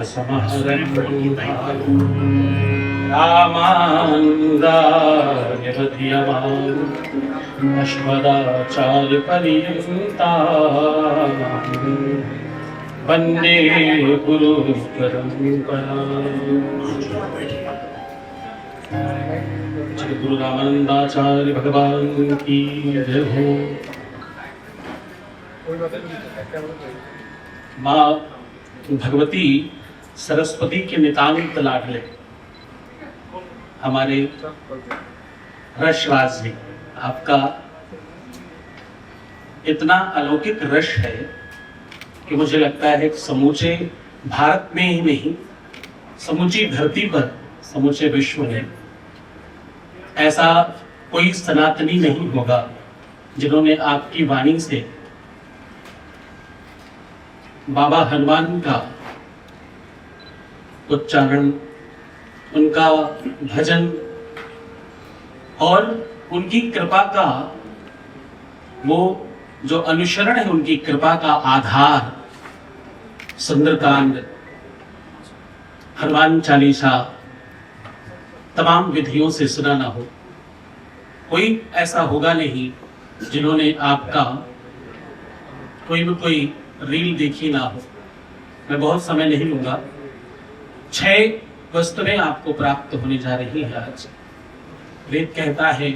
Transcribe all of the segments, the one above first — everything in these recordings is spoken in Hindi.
रामानुजार्यमध्यमाम् अस्मदाचार्यपर्यन्ताम् वन्दे गुरुपरम्पराम्। श्री गुरु रामानंदाचार्य भगवान की जय हो। माँ भगवती सरस्वती के नितांत लाडले हमारे रसराज जी, आपका इतना अलौकिक रस है कि मुझे लगता है कि समूचे भारत में ही नहीं, समूची धरती पर, समूचे विश्व में ऐसा कोई सनातनी नहीं होगा जिन्होंने आपकी वाणी से बाबा हनुमान का उच्चारण, उनका भजन और उनकी कृपा का वो जो अनुसरण है, उनकी कृपा का आधार सुंदरकांड, हनुमान चालीसा तमाम विधियों से सुना ना हो। कोई ऐसा होगा नहीं जिन्होंने आपका कोई भी कोई रील देखी ना हो। मैं बहुत समय नहीं लूंगा। 6 वस्तुएं आपको प्राप्त होने जा रही है आज। वेद कहता है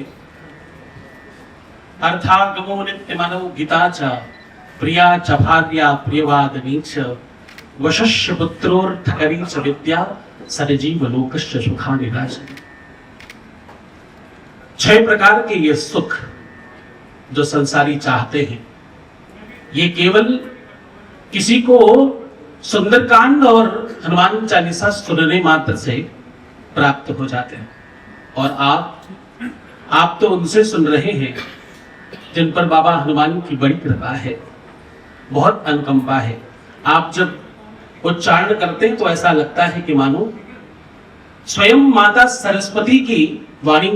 अर्थागमो नित्यमनो गीता च प्रिया च भार्या प्रियवादिनी च वशस्य पुत्रोर्थकरी च विद्या सदजीव लोकस्य सुखानि राजन्। 6 प्रकार के ये सुख जो संसारी चाहते हैं, ये केवल किसी को सुंदरकांड और हनुमान चालीसा सुनने मात्र से प्राप्त हो जाते हैं। और आप तो उनसे सुन रहे हैं जिन पर बाबा हनुमान की बड़ी कृपा है, बहुत अनुकंपा है। आप जब उच्चारण करते हैं तो ऐसा लगता है कि मानो स्वयं माता सरस्वती की वाणी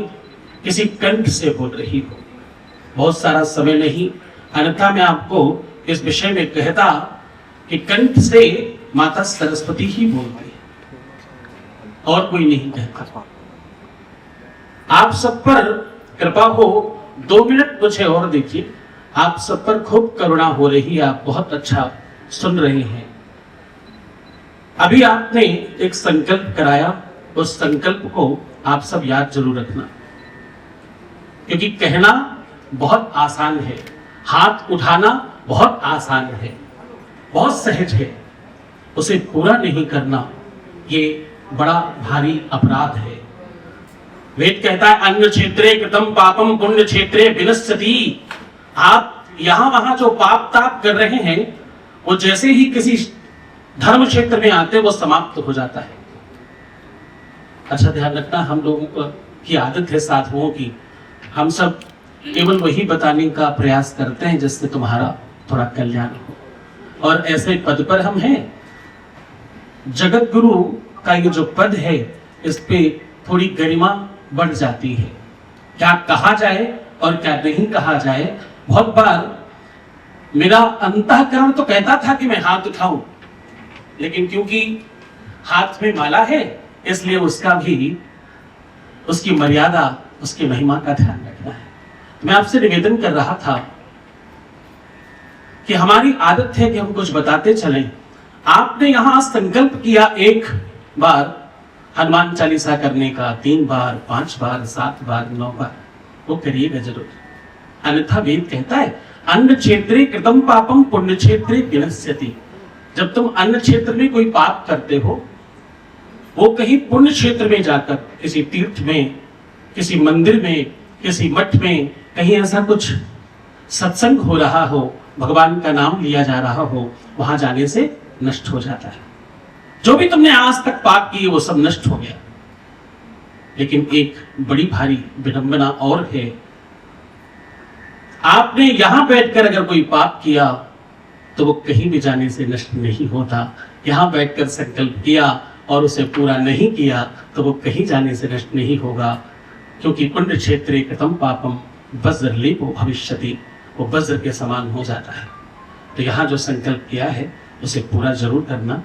किसी कंठ से बोल रही हो। बहुत सारा समय नहीं, अन्यथा मैं आपको इस विषय में कहता कि कंठ से माता सरस्वती ही बोलती है और कोई नहीं कहता। आप सब पर कृपा हो। 2 मिनट मुझे और देखिए, आप सब पर खूब करुणा हो रही है। आप बहुत अच्छा सुन रहे हैं। अभी आपने एक संकल्प कराया, उस संकल्प को आप सब याद जरूर रखना, क्योंकि कहना बहुत आसान है, हाथ उठाना बहुत आसान है, बहुत सहज है। उसे पूरा नहीं करना ये बड़ा भारी अपराध है। वेद कहता है अन्य क्षेत्रे कृतम पापम पुण्य क्षेत्रे विनश्यति। आप यहां वहां जो पाप ताप कर रहे हैं, वो जैसे ही किसी धर्म क्षेत्र में आते वो समाप्त हो जाता है। अच्छा ध्यान रखना, हम लोगों की आदत है साधुओं की, हम सब केवल वही बताने का प्रयास करते हैं जिससे तुम्हारा थोड़ा कल्याण हो। और ऐसे पद पर हम हैं। जगत गुरु का ये जो पद है, इस पे थोड़ी गरिमा बढ़ जाती है। क्या कहा जाए और क्या नहीं कहा जाए। बहुत बार मेरा अंतःकरण तो कहता था कि मैं हाथ उठाऊं, लेकिन क्योंकि हाथ में माला है इसलिए उसका भी, उसकी मर्यादा, उसकी महिमा का ध्यान रखना है। मैं आपसे निवेदन कर रहा था कि हमारी आदत है कि हम कुछ बताते चलें। आपने यहां संकल्प किया 1 बार हनुमान चालीसा करने का, 3 बार, 5 बार, 7 बार, 9 बार, वो करिएगा जरूर। अन्यथा वेद कहता है अन्य क्षेत्रे कृतम पापम पुण्य क्षेत्रे विनश्यति। जब तुम अन्य क्षेत्र में कोई पाप करते हो, वो कहीं पुण्य क्षेत्र में जाकर, किसी तीर्थ में, किसी मंदिर में, किसी मठ में, कहीं ऐसा कुछ सत्संग हो रहा हो, भगवान का नाम लिया जा रहा हो, वहां जाने से नष्ट हो जाता है। जो भी तुमने आज तक पाप किए वो सब नष्ट हो गया। लेकिन एक बड़ी भारी विडंबना और है, आपने यहां बैठकर अगर कोई पाप किया तो वो कहीं भी जाने से नष्ट नहीं होता। यहां बैठकर संकल्प किया और उसे पूरा नहीं किया तो वो कहीं जाने से नष्ट नहीं होगा, क्योंकि पुण्य क्षेत्रे कृतम पापम वज्रलेपो भविष्यति, वो वज्र के समान हो जाता है। तो यहाँ जो संकल्प किया है उसे पूरा जरूर करना।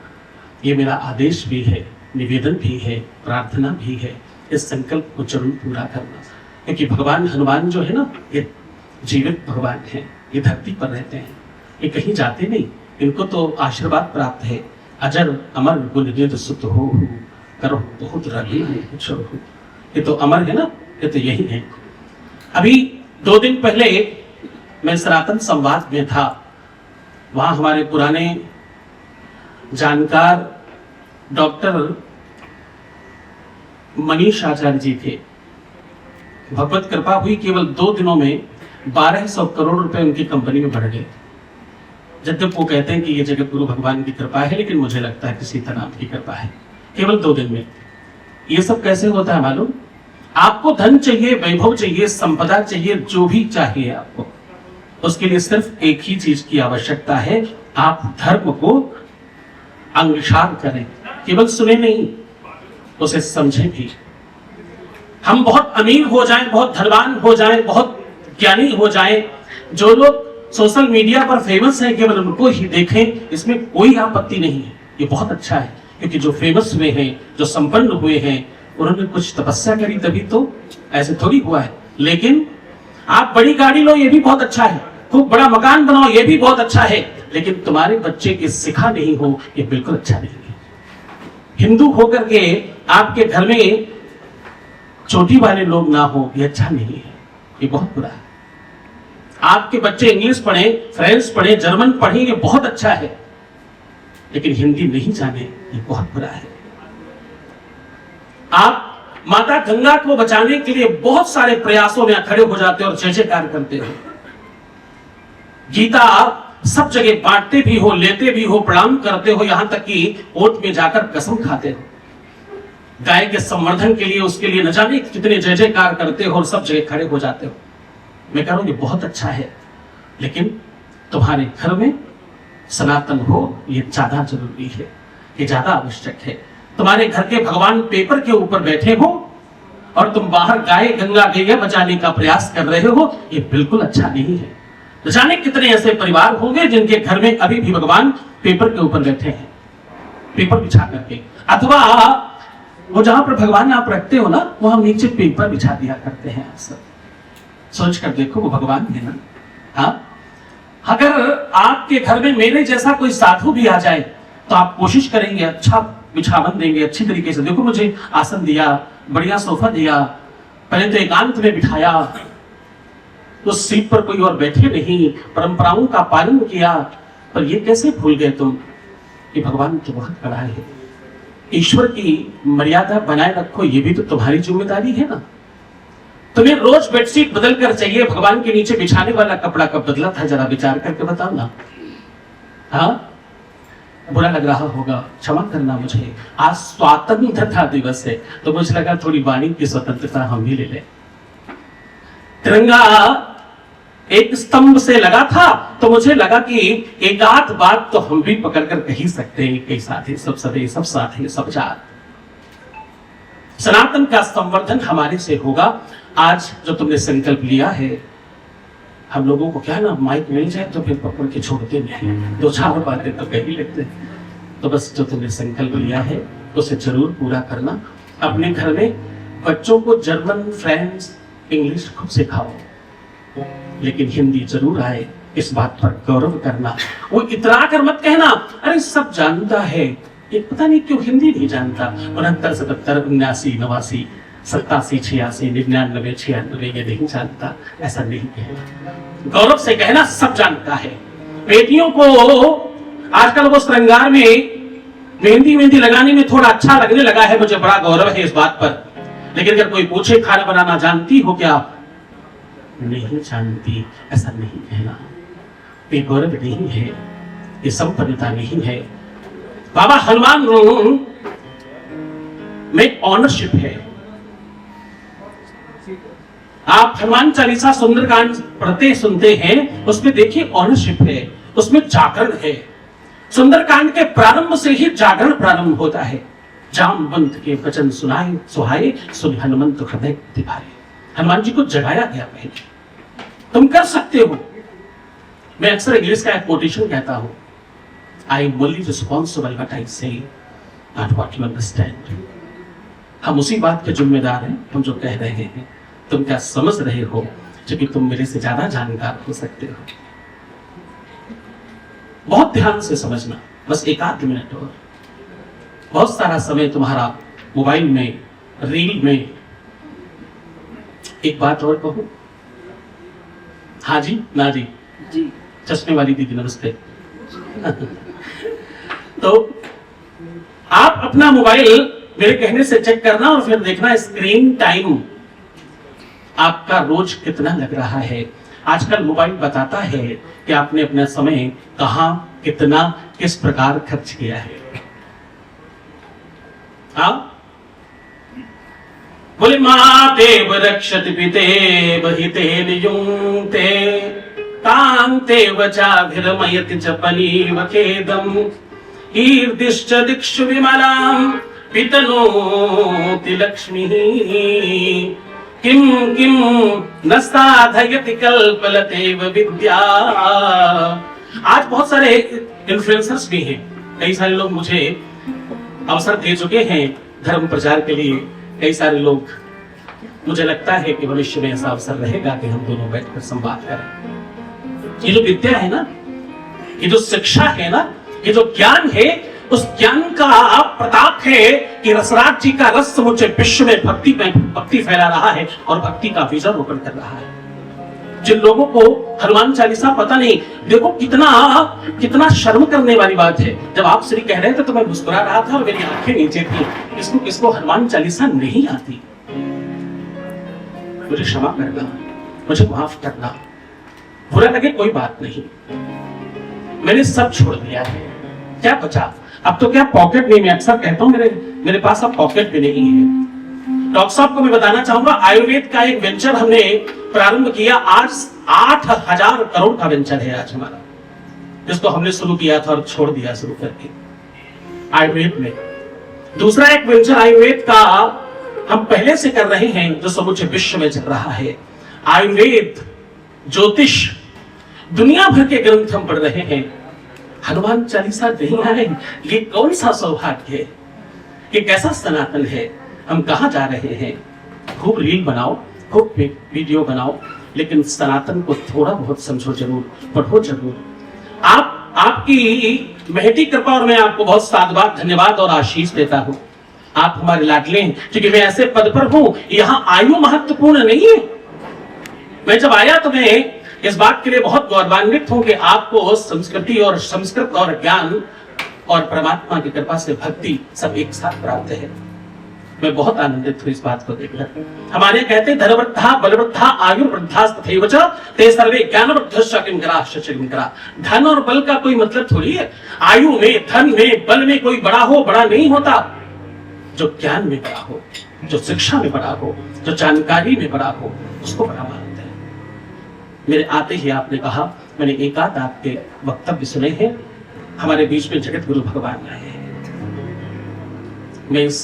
ये मेरा आदेश भी है, निवेदन भी है, प्रार्थना भी है, इस संकल्प को जरूर पूरा करना। क्योंकि भगवान हनुमान जो है ना, ये जीवित भगवान है, ये धरती पर रहते हैं, ये कहीं जाते नहीं। इनको तो आशीर्वाद प्राप्त है, अजर अमर गुण निध सुत हो करो बहुत रवि हो। ये तो अमर है ना, ये तो यही है। अभी 2 दिन पहले मैं सनातन संवाद में था, वहां हमारे पुराने जानकार डॉक्टर मनीष आचार्य जी थे। भगवत कृपा हुई, केवल 2 दिनों में 1200 करोड़ रुपए उनकी कंपनी में बढ़ गए। जब वो कहते हैं कि ये जगत गुरु भगवान की कृपा है, लेकिन मुझे लगता है कि सीताराम की कृपा है। केवल 2 दिन में ये सब कैसे होता है मालूम? आपको धन चाहिए, वैभव चाहिए, संपदा चाहिए, जो भी चाहिए आपको, उसके लिए सिर्फ एक ही चीज की आवश्यकता है, आप धर्म को अंगीकार करें। केवल सुने नहीं, उसे समझें भी। हम बहुत अमीर हो जाएं, बहुत धनवान हो जाएं, बहुत ज्ञानी हो जाएं, जो लोग सोशल मीडिया पर फेमस हैं केवल उनको ही देखें, इसमें कोई आपत्ति नहीं है, ये बहुत अच्छा है। क्योंकि जो फेमस हुए हैं, जो संपन्न हुए हैं, उन्होंने कुछ तपस्या करी, तभी तो ऐसे थोड़ी हुआ है। लेकिन आप बड़ी गाड़ी लो, ये भी बहुत अच्छा है, खूब बड़ा मकान बनाओ, ये भी बहुत अच्छा है, लेकिन तुम्हारे बच्चे की शिक्षा नहीं हो, ये बिल्कुल अच्छा नहीं है। हिंदू होकर के आपके घर में चोटी वाले लोग ना हो, ये अच्छा नहीं है, ये बहुत बुरा है। आपके बच्चे इंग्लिश पढ़े, फ्रेंच पढ़े, जर्मन पढ़े, ये बहुत अच्छा है, लेकिन हिंदी नहीं जाने, ये बहुत बुरा है। आप माता गंगा को बचाने के लिए बहुत सारे प्रयासों में खड़े हो जाते हो और जय जयकार करते हो। गीता सब जगह बांटते भी हो, लेते भी हो, प्रणाम करते हो, यहां तक कि ओट में जाकर कसम खाते हो। गाय के संवर्धन के लिए, उसके लिए न जाने कितने जय जयकार करते हो और सब जगह खड़े हो जाते हो। मैं कह रहा हूं ये बहुत अच्छा है, लेकिन तुम्हारे घर में सनातन हो, ये ज्यादा जरूरी है, ये ज्यादा आवश्यक है। तुम्हारे घर के भगवान पेपर के ऊपर बैठे हो और तुम बाहर गाय गंगा गैया बचाने का प्रयास कर रहे हो, ये बिल्कुल अच्छा नहीं है। न जाने कितने ऐसे परिवार होंगे जिनके घर में अभी भी भगवान पेपर के ऊपर बैठे हैं, पेपर बिछा करके, अथवा वो जहां पर भगवान आप रखते हो ना, वहां नीचे पेपर बिछा दिया करते हैं। अक्सर सोच कर देखो, वो भगवान है ना। हाँ, अगर आपके घर में मेरे जैसा कोई साधु भी आ जाए तो आप कोशिश करेंगे, अच्छा बिछावन देंगे, अच्छी तरीके से, देखो मुझे आसन दिया, बढ़िया सोफा दिया, पहले तो एकांत में बिठाया, उस सीट पर कोई और बैठे नहीं, परंपराओं का पालन किया, पर ये कैसे भूल गए तुम कि भगवान तो बहुत बड़ा है। ईश्वर की मर्यादा बनाए रखो, ये भी तो तुम्हारी जिम्मेदारी है ना। तुम्हें रोज बेडशीट बदल कर चाहिए, भगवान के नीचे बिछाने वाला कपड़ा कब बदला था, जरा विचार करके बताओ ना। हाँ, बुरा लग रहा होगा, क्षमा करना मुझे। आज स्वतंत्रता दिवस है, तो मुझे लगा थोड़ी वाणी की स्वतंत्रता हम भी ले लें। तिरंगा एक स्तंभ से लगा था, तो मुझे लगा कि एक आध बात तो हम भी पकड़ कर कह ही सकते हैं, कई साथी सब सदे, सब साथी सब जात। सनातन का संवर्धन हमारे से होगा। आज जो तुमने संकल्प लिया है, हम लोगों को क्या ना, माइक मिल जाए तो फिर पकड़ के छोड़ते नहीं, 2-4 बातें तो कह ही लेते। तो बस जो तुमने संकल्प लिया है उसे जरूर पूरा करना। अपने घर में बच्चों को जर्मन, फ्रेंच, इंग्लिश खूब सिखाओ, लेकिन हिंदी जरूर आए, इस बात पर गौरव करना। वो इतरा कर मत कहना, अरे सब जानता है, ये पता नहीं क्यों हिंदी नहीं जानता। 69, 77, 79, 89, 87, 86, 99, 96 ये नहीं जानता, ऐसा नहीं कहना। गौरव से कहना सब जानता है। बेटियों को आजकल वो श्रृंगार में मेहंदी लगाने में थोड़ा अच्छा लगने लगा है, मुझे बड़ा गौरव है इस बात पर। लेकिन अगर कोई पूछे खाना बनाना जानती हो क्या, नहीं जानती, ऐसा नहीं कहना। ये गौरव नहीं है, ये संपन्नता नहीं है। बाबा हनुमान में ऑनरशिप है। आप हनुमान चालीसा सुंदरकांड पढ़ते सुनते हैं, उसमें देखिए ऑनरशिप है, उसमें जागरण है। सुंदरकांड के प्रारंभ से ही जागरण प्रारंभ होता है। जामवंत के वचन सुनाए सुहाए, सुन हनुमंत हृदय दिभाए। हनुमान जी को जगाया गया पहले, तुम कर सकते हो। मैं अक्सर इंग्लिश का एक कोटेशन कहता हूं, I am only responsible what I से, नॉट व्हाट यू अंडरस्टैंड। हम उसी बात के जिम्मेदार हैं, हम जो कह रहे हैं तुम क्या समझ रहे हो, क्योंकि तुम मेरे से ज्यादा जानकार हो सकते हो। बहुत ध्यान से समझना, बस एक आध मिनट और। बहुत सारा समय तुम्हारा मोबाइल में, रील में। एक बात और कहूं? हाँ जी, ना जी, जी चश्मे वाली दीदी नमस्ते। तो आप अपना मोबाइल मेरे कहने से चेक करना और फिर देखना स्क्रीन टाइम आपका रोज कितना लग रहा है। आजकल मोबाइल बताता है कि आपने अपना समय कहां, कितना, किस प्रकार खर्च किया है। हाँ, बोले मातेव रक्षति पितेव हितेन युंक्ते कांते वचाभिरमयति च पनीव खेदम् कीर्तिश्च दिक्षु विमलां पितनोति लक्ष्मीः किं किं न साधयति कल्पलतेव विद्या। आज बहुत सारे इन्फ्लुएंसर्स भी हैं, कई सारे लोग मुझे अवसर दे चुके हैं धर्म प्रचार के लिए। कई सारे लोग, मुझे लगता है कि भविष्य में ऐसा अवसर रहेगा कि हम दोनों बैठकर संवाद करें। ये जो विद्या है ना, ये जो शिक्षा है ना, ये जो ज्ञान है, उस ज्ञान का प्रताप है कि रसराज जी का रस समूचे विश्व में भक्ति फैला रहा है और भक्ति का विजन रोपण कर रहा है। जिन लोगों को हनुमान चालीसा पता नहीं, देखो कितना शर्म करने वाली बात है। जब आप श्री कह रहे थे तो मैं मुस्कुरा रहा था और मेरी आंखें नीचे थी। किसको हनुमान चालीसा नहीं आती? मुझे क्षमा करना, मुझे माफ करना, बुरा लगे कोई बात नहीं। मैंने सब छोड़ दिया है, क्या बचा? अब तो क्या पॉकेट नहीं, मैं अक्सर कहता हूं मेरे पास अब पॉकेट भी नहीं है। डॉक्टर साहब को मैं बताना चाहूंगा, आयुर्वेद का एक वेंचर हमने प्रारंभ किया। आज 8,000 करोड़ का वेंचर है आज हमारा, जिसको हमने शुरू किया था और छोड़ दिया शुरू करके आयुर्वेद में। दूसरा एक वेंचर आयुर्वेद का हम पहले से कर रहे हैं, जो समूचे विश्व में चल रहा है। आयुर्वेद, ज्योतिष, दुनिया भर के ग्रंथ हम पढ़ रहे हैं। हनुमान चालीसा नहीं आए, ये कौन सा सौभाग्य है, ये कैसा सनातन है। हम कहां जा रहे हैं? खूब रील बनाओ, खूब वीडियो बनाओ, लेकिन सनातन को थोड़ा बहुत समझो जरूर, पढ़ो जरूर। आपकी महती कृपा और मैं आपको बहुत साधुवाद, धन्यवाद और आशीष देता हूं। आप हमारे लाडले हैं, क्योंकि मैं ऐसे पद पर हूं, यहां आयु महत्वपूर्ण नहीं है। मैं जब आया तो मैं इस बात के लिए बहुत गौरवान्वित हूं कि आपको संस्कृति और संस्कृत और ज्ञान और परमात्मा की कृपा से भक्ति सब एक साथ प्राप्त है। मैं बहुत आनंदित हूं इस बात को देखकर। हमारे कहते हैं धनवृद्धा बलवृद्धा आयु वृद्धास्तथैव च ते सर्वे ज्ञानवृद्धश्च किंकराश्च किंकरा। धन और बल का कोई मतलब थोड़ी है। आयु में, धन में, बल में कोई बड़ा हो, बड़ा नहीं होता। जो ज्ञान में बड़ा हो, जो शिक्षा में बड़ा हो, जो जानकारी में बड़ा हो, उसको बड़ा मानते हैं। मेरे आते ही आपने कहा, मैंने एकाध आपके वक्तव्य सुने हैं, हमारे बीच में जगत गुरु भगवान आए हैं। मैं इस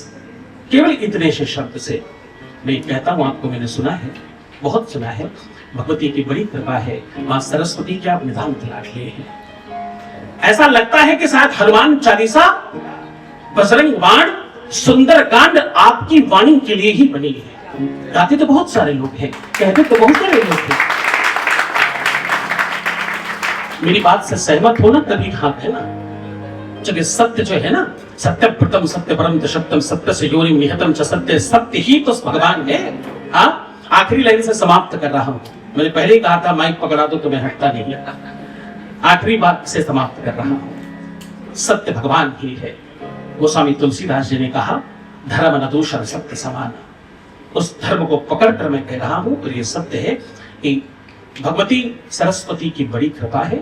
केवल इतने से शब्द से मैं कहता हूं, आपको मैंने सुना है, बहुत सुना है। भगवती की बड़ी कृपा है, मां सरस्वती के आप निधान तलाश लिए हैं। ऐसा लगता है कि शायद हनुमान चालीसा, बजरंग बाण, सुंदर कांड आपकी वाणी के लिए ही बनी है। गाते तो बहुत सारे लोग हैं, कहते तो बहुत सारे लोग हैं। मेरी बात से सहमत हो ना, तभी हाँ है ना। जब सत्य जो है ना, सत्य प्रथम सत्य परम सत्यम सत्य से योनि निहतम च सत्य, सत्य ही तो भगवान है। हाँ, आखिरी लाइन से समाप्त कर रहा हूं। मैंने पहले ही कहा था माइक पकड़ा दो तो मैं हटता नहीं। आखिरी बात से समाप्त कर रहा हूं। सत्य भगवान ही है। गोस्वामी तुलसीदास जी ने कहा, धर्म न दूषण सत्य समान। उस धर्म को पकड़कर मैं कह रहा हूं, और ये सत्य है कि भगवती सरस्वती की बड़ी कृपा है।